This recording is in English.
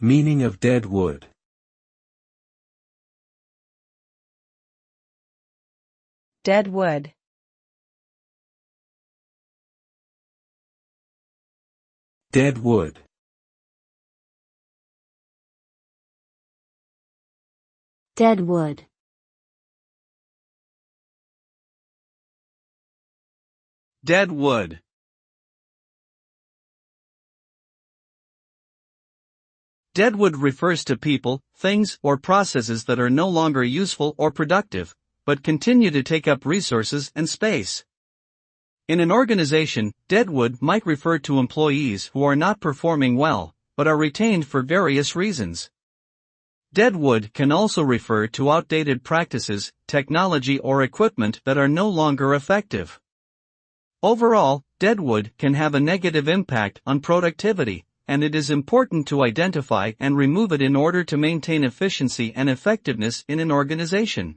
Meaning of dead wood. Dead wood. Dead wood. Dead wood. Dead wood. Deadwood refers to people, things, or processes that are no longer useful or productive, but continue to take up resources and space. In an organization, deadwood might refer to employees who are not performing well, but are retained for various reasons. Deadwood can also refer to outdated practices, technology or equipment that are no longer effective. Overall, deadwood can have a negative impact on productivity, and it is important to identify and remove it in order to maintain efficiency and effectiveness in an organization.